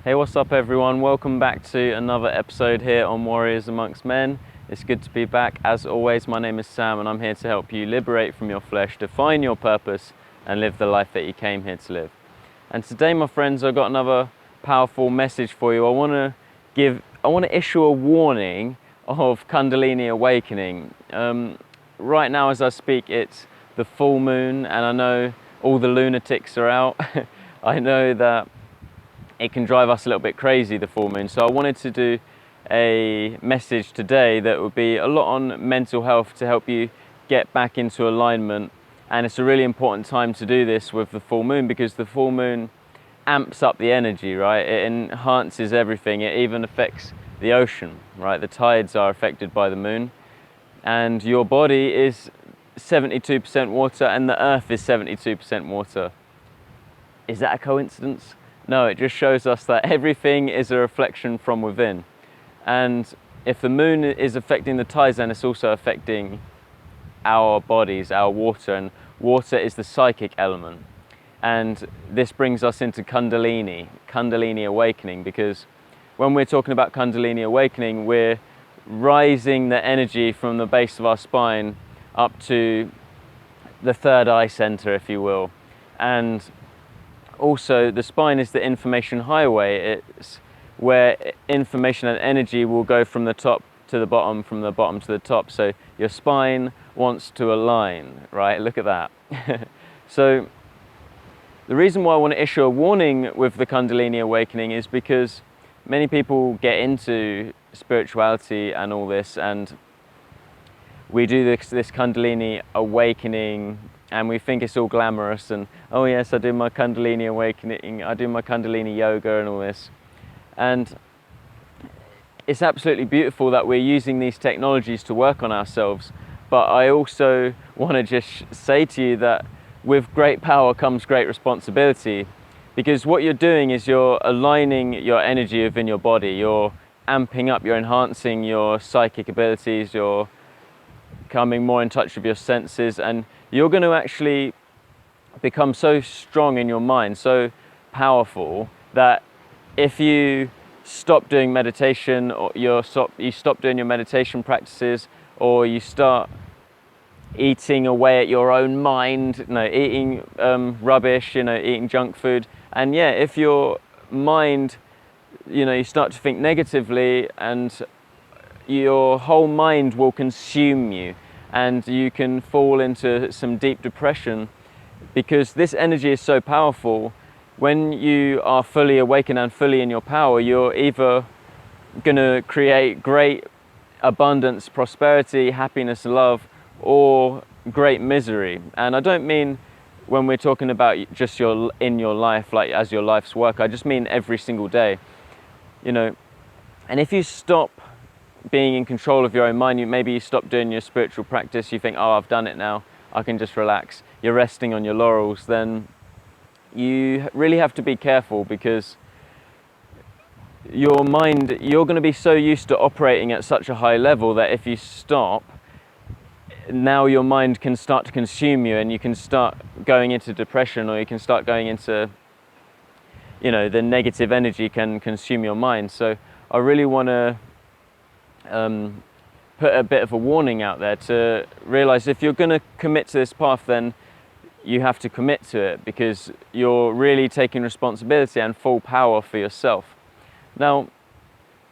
Hey, what's up everyone? Welcome back to another episode here on Warriors Amongst Men. It's good to be back. As always, my name is Sam and I'm here to help you liberate from your flesh, define your purpose and live the life that you came here to live. And today, my friends, I've got another powerful message for you. I want to issue a warning of Kundalini awakening. Right now as I speak, it's the full moon and I know all the lunatics are out. I know that it can drive us a little bit crazy, the full moon. So I wanted to do a message today that would be a lot on mental health to help you get back into alignment. And it's a really important time to do this with the full moon because the full moon amps up the energy, right? It enhances everything. It even affects the ocean, right? The tides are affected by the moon. And your body is 72% water and the earth is 72% water. Is that a coincidence? No, it just shows us that everything is a reflection from within. And if the moon is affecting the tides, then it's also affecting our bodies, our water, and water is the psychic element. And this brings us into Kundalini awakening, because when we're talking about Kundalini awakening, we're rising the energy from the base of our spine up to the third eye center, if you will. And also, the spine is the information highway. It's where information and energy will go from the top to the bottom, from the bottom to the top. So your spine wants to align, right? Look at that. So the reason why I want to issue a warning with the Kundalini awakening is because many people get into spirituality and all this, and we do this Kundalini awakening and we think it's all glamorous and, oh yes, I do my Kundalini awakening, I do my Kundalini yoga and all this. And it's absolutely beautiful that we're using these technologies to work on ourselves. But I also want to just say to you that with great power comes great responsibility, because what you're doing is you're aligning your energy within your body, you're amping up, you're enhancing your psychic abilities, you're coming more in touch with your senses, and you're going to actually become so strong in your mind, so powerful, that if you stop doing meditation, or you stop doing your meditation practices, or you start eating away at your own mind, eating rubbish, eating junk food, and yeah, if your mind, you start to think negatively, and your whole mind will consume you, and you can fall into some deep depression, because this energy is so powerful. When you are fully awakened and fully in your power, you're either going to create great abundance, prosperity, happiness, love, or great misery. And I don't mean when we're talking about just in your life, like as your life's work, I just mean every single day, And if you stop being in control of your own mind, maybe you stop doing your spiritual practice, you think, oh, I've done it now, I can just relax, you're resting on your laurels, then you really have to be careful, because your mind, you're going to be so used to operating at such a high level that if you stop, now your mind can start to consume you and you can start going into depression, or you can start going into, the negative energy can consume your mind. So I really want to put a bit of a warning out there to realize if you're going to commit to this path, then you have to commit to it, because you're really taking responsibility and full power for yourself. Now,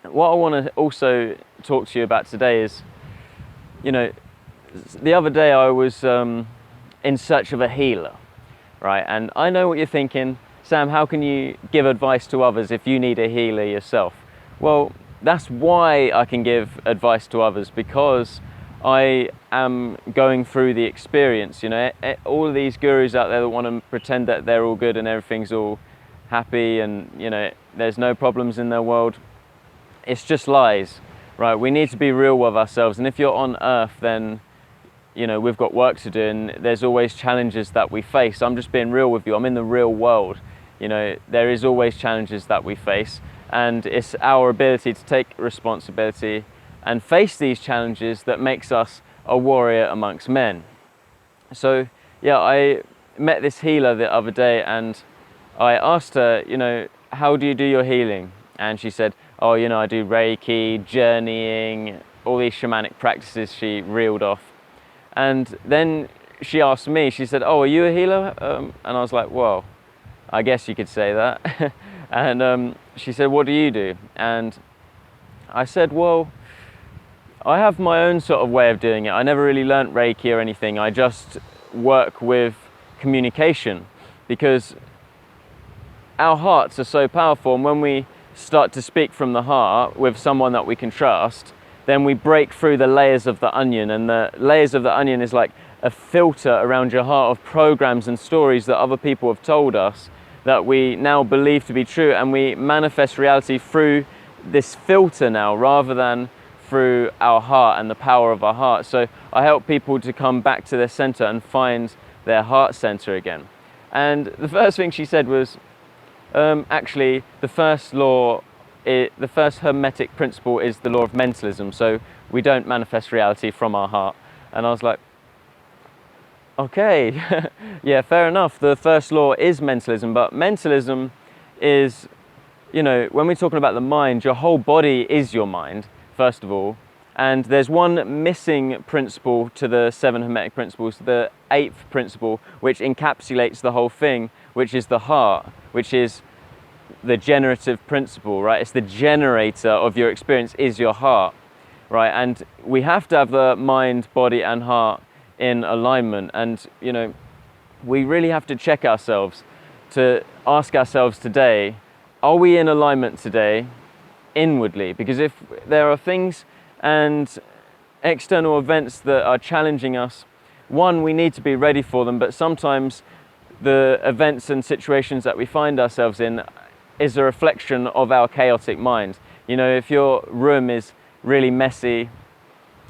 what I want to also talk to you about today is, the other day I was in search of a healer, right? And I know what you're thinking, Sam, how can you give advice to others if you need a healer yourself? Well, that's why I can give advice to others, because I am going through the experience. All of these gurus out there that want to pretend that they're all good and everything's all happy and there's no problems in their world, it's just lies, right? We need to be real with ourselves, and if you're on earth, then we've got work to do, and there's always challenges that we face. I'm just being real with you. I'm in the real world. There is always challenges that we face, and it's our ability to take responsibility and face these challenges that makes us a warrior amongst men. So yeah, I met this healer the other day, and I asked her, how do you do your healing? And she said, oh, you know, I do Reiki, journeying, all these shamanic practices she reeled off. And then she asked me, she said, oh, are you a healer? And I was like, well, I guess you could say that. And she said, what do you do? And I said, well, I have my own sort of way of doing it. I never really learnt Reiki or anything. I just work with communication, because our hearts are so powerful, and when we start to speak from the heart with someone that we can trust, then we break through the layers of the onion, and the layers of the onion is like a filter around your heart of programs and stories that other people have told us that we now believe to be true, and we manifest reality through this filter now rather than through our heart and the power of our heart. So I help people to come back to their center and find their heart center again. And the first thing she said was, actually, the first hermetic principle is the law of mentalism. So we don't manifest reality from our heart. And I was like, okay, yeah, fair enough. The first law is mentalism, but mentalism is, you know, when we're talking about the mind, your whole body is your mind, first of all. And there's one missing principle to the 7 hermetic principles, the 8th principle, which encapsulates the whole thing, which is the heart, which is the generative principle, right? It's the generator of your experience is your heart, right? And we have to have the mind, body, and heart in alignment. And, you know, we really have to check ourselves, to ask ourselves today, are we in alignment today inwardly? Because if there are things and external events that are challenging us, one, we need to be ready for them, but sometimes the events and situations that we find ourselves in is a reflection of our chaotic mind. You know, if your room is really messy,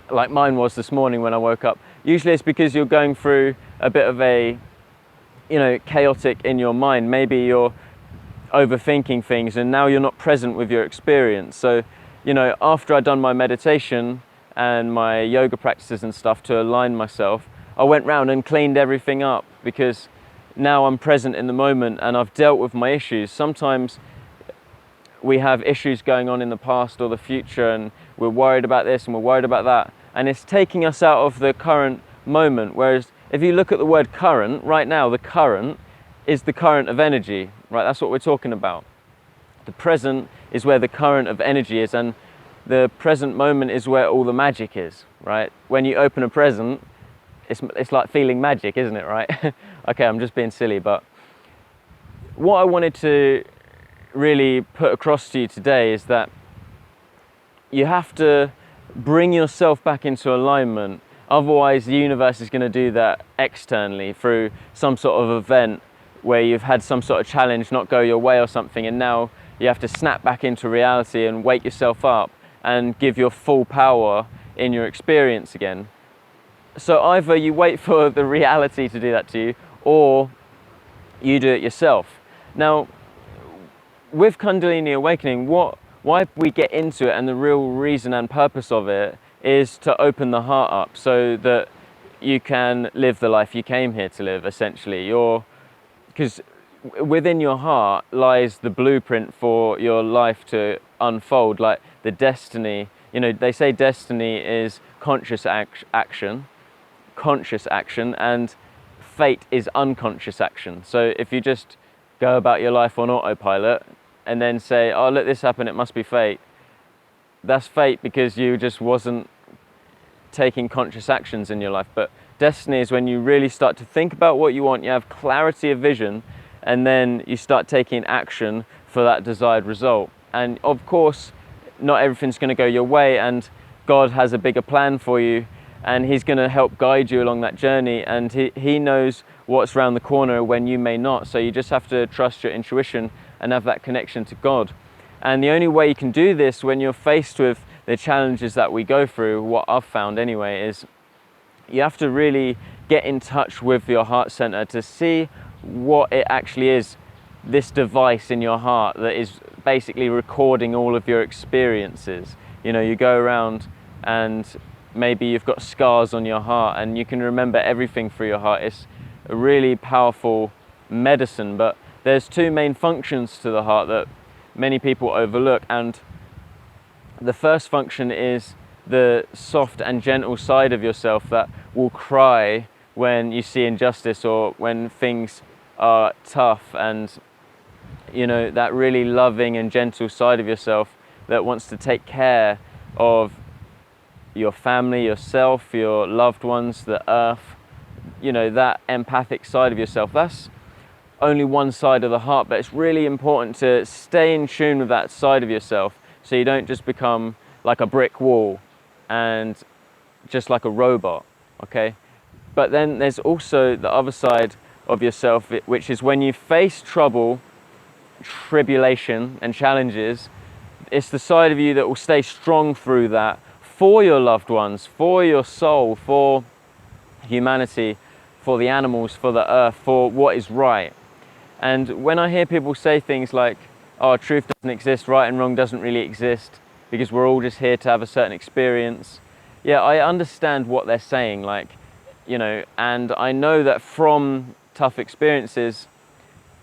like mine was this morning when I woke up, usually it's because you're going through a bit of a, you know, chaotic in your mind. Maybe you're overthinking things and now you're not present with your experience. So, you know, after I'd done my meditation and my yoga practices and stuff to align myself, I went round and cleaned everything up, because now I'm present in the moment and I've dealt with my issues. Sometimes we have issues going on in the past or the future, and we're worried about this and we're worried about that, and it's taking us out of the current moment. Whereas if you look at the word current, right now, the current is the current of energy, right? That's what we're talking about. The present is where the current of energy is, and the present moment is where all the magic is, right? When you open a present, it's like feeling magic, isn't it, right? Okay, I'm just being silly, but what I wanted to really put across to you today is that you have to bring yourself back into alignment. Otherwise, the universe is going to do that externally through some sort of event where you've had some sort of challenge not go your way or something, and now you have to snap back into reality and wake yourself up and give your full power in your experience again. So either you wait for the reality to do that to you, or you do it yourself. Now, with Kundalini Awakening, why we get into it, and the real reason and purpose of it, is to open the heart up so that you can live the life you came here to live, essentially. Because within your heart lies the blueprint for your life to unfold, like the destiny. You know, they say destiny is conscious action, and fate is unconscious action. So if you just go about your life on autopilot and then say, oh, look, this happened, it must be fate, that's fate, because you just wasn't taking conscious actions in your life. But destiny is when you really start to think about what you want, you have clarity of vision, and then you start taking action for that desired result. And of course, not everything's going to go your way, and God has a bigger plan for you, and He's going to help guide you along that journey, and He knows what's around the corner when you may not. So you just have to trust your intuition and have that connection to God. And the only way you can do this when you're faced with the challenges that we go through, what I've found anyway, is you have to really get in touch with your heart center to see what it actually is, this device in your heart that is basically recording all of your experiences. You know, you go around and maybe you've got scars on your heart and you can remember everything through your heart. It's a really powerful medicine, but there's two main functions to the heart that many people overlook, and the first function is the soft and gentle side of yourself that will cry when you see injustice or when things are tough, and that really loving and gentle side of yourself that wants to take care of your family, yourself, your loved ones, the earth, that empathic side of yourself. That's only one side of the heart, but it's really important to stay in tune with that side of yourself so you don't just become like a brick wall and just like a robot, okay? But then there's also the other side of yourself, which is when you face trouble, tribulation and challenges, it's the side of you that will stay strong through that for your loved ones, for your soul, for humanity, for the animals, for the earth, for what is right. And when I hear people say things like, oh, truth doesn't exist, right and wrong doesn't really exist, because we're all just here to have a certain experience, yeah, I understand what they're saying, and I know that from tough experiences,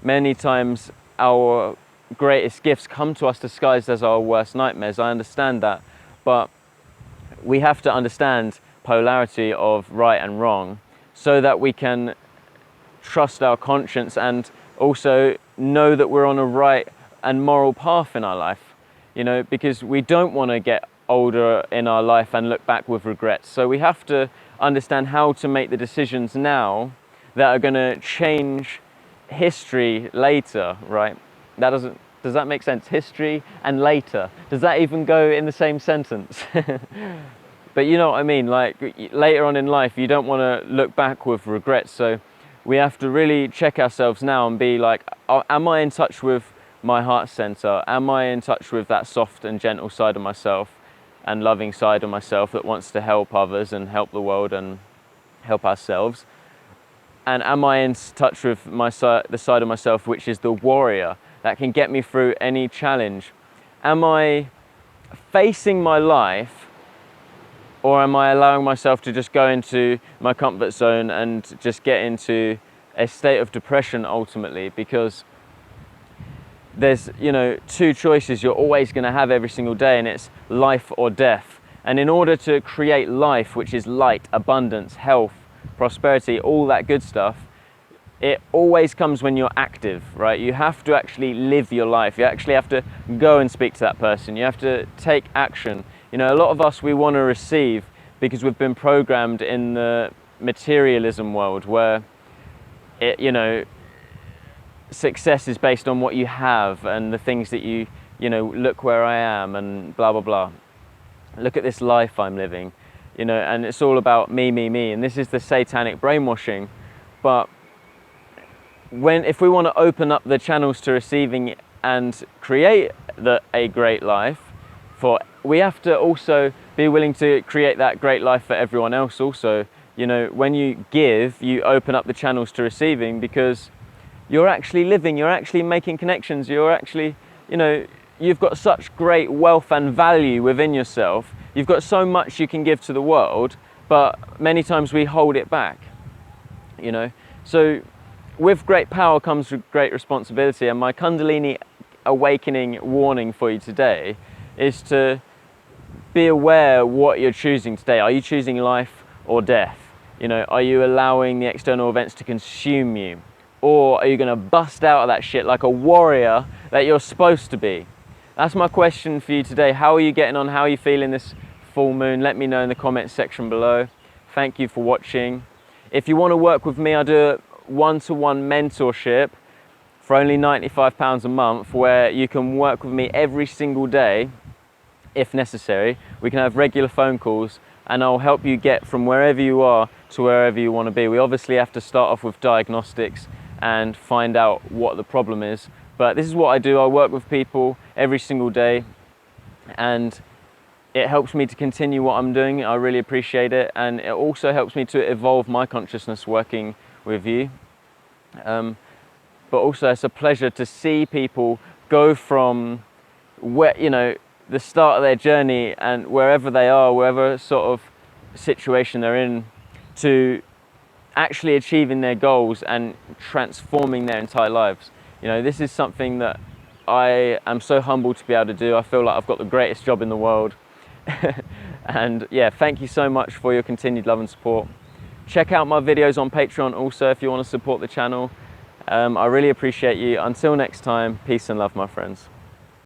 many times our greatest gifts come to us disguised as our worst nightmares. I understand that, but we have to understand polarity of right and wrong so that we can trust our conscience and also know that we're on a right and moral path in our life, because we don't want to get older in our life and look back with regrets. So we have to understand how to make the decisions now that are going to change history later, right? Does that make sense? History and later. Does that even go in the same sentence? But you know what I mean? Like later on in life, you don't want to look back with regrets. So we have to really check ourselves now and be like, am I in touch with my heart center? Am I in touch with that soft and gentle side of myself and loving side of myself that wants to help others and help the world and help ourselves? And am I in touch with the side of myself which is the warrior that can get me through any challenge? Am I facing my life, or am I allowing myself to just go into my comfort zone and just get into a state of depression ultimately? Because there's, two choices you're always going to have every single day, and it's life or death. And in order to create life, which is light, abundance, health, prosperity, all that good stuff, it always comes when you're active, right? You have to actually live your life. You actually have to go and speak to that person. You have to take action. A lot of us, we want to receive because we've been programmed in the materialism world where success is based on what you have and the things that you look where I am and blah, blah, blah. Look at this life I'm living, and it's all about me, me, me. And this is the satanic brainwashing. But if we want to open up the channels to receiving and create a great life, we have to also be willing to create that great life for everyone else also. When you give, you open up the channels to receiving because you're actually living, you're actually making connections, you're actually, you've got such great wealth and value within yourself. You've got so much you can give to the world, but many times we hold it back, So with great power comes with great responsibility, and my Kundalini awakening warning for you today is to be aware what you're choosing today. Are you choosing life or death? Are you allowing the external events to consume you? Or are you going to bust out of that shit like a warrior that you're supposed to be? That's my question for you today. How are you getting on? How are you feeling this full moon? Let me know in the comments section below. Thank you for watching. If you want to work with me, I do a one-to-one mentorship for only £95 a month, where you can work with me every single day if necessary. We can have regular phone calls and I'll help you get from wherever you are to wherever you want to be. We obviously have to start off with diagnostics and find out what the problem is, but this is what I do. I work with people every single day and it helps me to continue what I'm doing. I really appreciate it, and it also helps me to evolve my consciousness working with you. But also it's a pleasure to see people go from where, the start of their journey and wherever they are, wherever sort of situation they're in, to actually achieving their goals and transforming their entire lives. You know, this is something that I am so humbled to be able to do. I feel like I've got the greatest job in the world. And yeah, thank you so much for your continued love and support. Check out my videos on Patreon also if you want to support the channel. I really appreciate you. Until next time, peace and love, my friends.